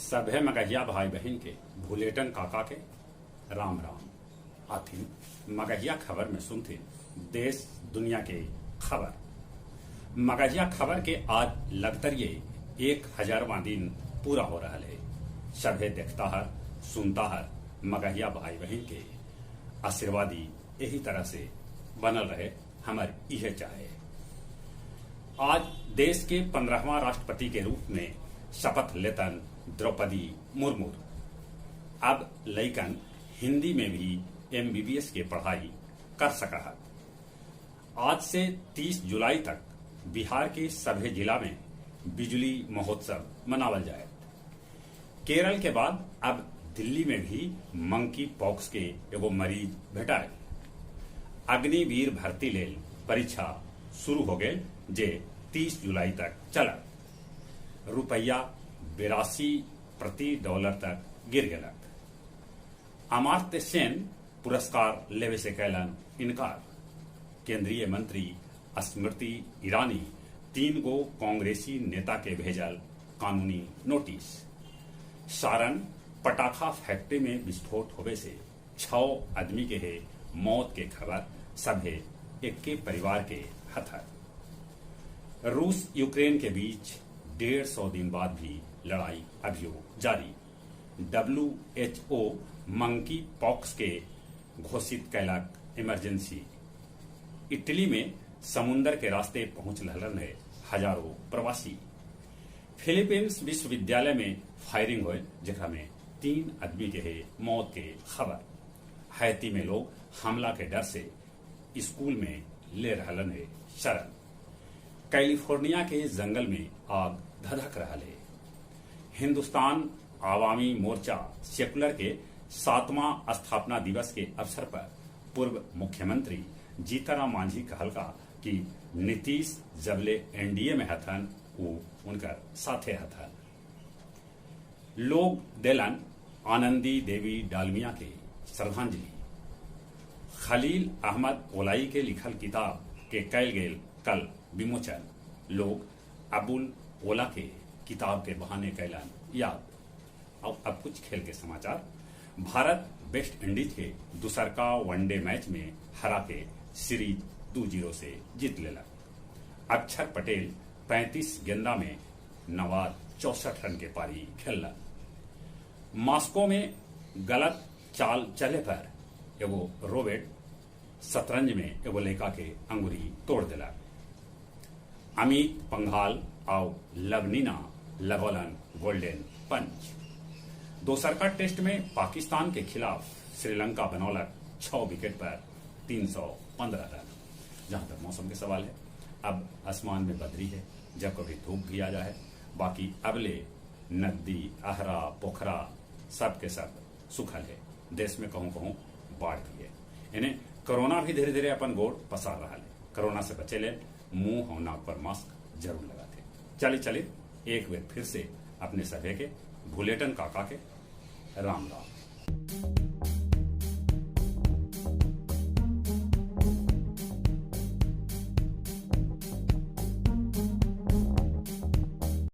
सभे मगहिया भाई बहन के भूलेटन काका के राम राम आथिन मगहिया खबर में सुनथिन देश दुनिया के खबर। मगहिया खबर के आज लगतरिये 1000वां दिन पूरा हो रहा है। सभे देखता है सुनता है मगहिया भाई बहन के आशीर्वादी यही तरह से बनल रहे हमार यह चाहे। आज देश के 15वां राष्ट्रपति के रूप में शपथ लेतन द्रौपदी मुर्मू। अब लइकन हिंदी में भी MBBS के पढ़ाई कर सका है। आज से 30 जुलाई तक बिहार के सभी जिला में बिजली महोत्सव मनावल जाए। केरल के बाद अब दिल्ली में भी मंकी पॉक्स के एगो मरीज भेटाए। अग्निवीर भर्ती लेल परीक्षा शुरू हो गए जे 30 जुलाई तक चला। रुपया 82 प्रति डॉलर तक गिर गया। अमर्त्य सेन पुरस्कार लेवे से कैलन इनकार। केंद्रीय मंत्री स्मृति ईरानी 3 गो कांग्रेसी नेता के भेजल कानूनी नोटिस। सारण पटाखा फैक्ट्री में विस्फोट होवे से 6 आदमी के है मौत के खबर सभे एक के परिवार के हथर। रूस यूक्रेन के बीच 150 दिन बाद भी लड़ाई अभियो जारी। WHO मंकी पॉक्स के घोषित कैलक इमरजेंसी। इटली में समुन्दर के रास्ते पहुंच रहलन है हजारों प्रवासी। फिलीपींस विश्वविद्यालय में फायरिंग हुए जेकरा में 3 आदमी के है मौत के खबर। हैती में लोग हमला के डर से स्कूल में ले रहलन है शरण। कैलिफोर्निया के जंगल में आग धधक रहा है। हिंदुस्तान आवामी मोर्चा सेकुलर के 7वां स्थापना दिवस के अवसर पर पूर्व मुख्यमंत्री जीतनराम मांझी कहलका कि नीतीश जबले NDA में हथन वो उनकर साथे हथन। लोग देलन आनंदी देवी डालमिया के श्रद्धांजलि। खलील अहमद ओलाई के लिखल किताब के कैल गेल कल विमोचन। लोग अबुल ओला के किताब के बहाने कैलन याद। अब कुछ खेल के समाचार। भारत वेस्ट इंडीज के दूसरका वनडे मैच में हरा के सीरीज 2-0 से जीत लेलक। अक्षर पटेल 35 गेंदा में नवाज 64 रन के पारी खेललक। मॉस्को में गलत चाल चले पर एगो रोबोट शतरंज में एगो लड़का के अंगुरी तोड़ दिला। अमित पंघाल और लवनीना लगौलन गोल्डन पंच। दोसरका टेस्ट में पाकिस्तान के खिलाफ श्रीलंका बनौलक 6 विकेट पर 315 रन। जहां तक मौसम के सवाल है, अब आसमान में बदरी है, जब कभी धूप भी आ जाए। बाकी अबले नदी अहरा पोखरा सब के सब सुखल है। देश में कहूं कहूं बाढ़ भी है। इन्हें कोरोना भी धीरे धीरे अपन गोड़ पसार रहा है। कोरोना से बचे ले मुंह और नाक पर मास्क जरूर लगाते। चलिए एक बार फिर से अपने सभे के भूलेटन काका के राम राम।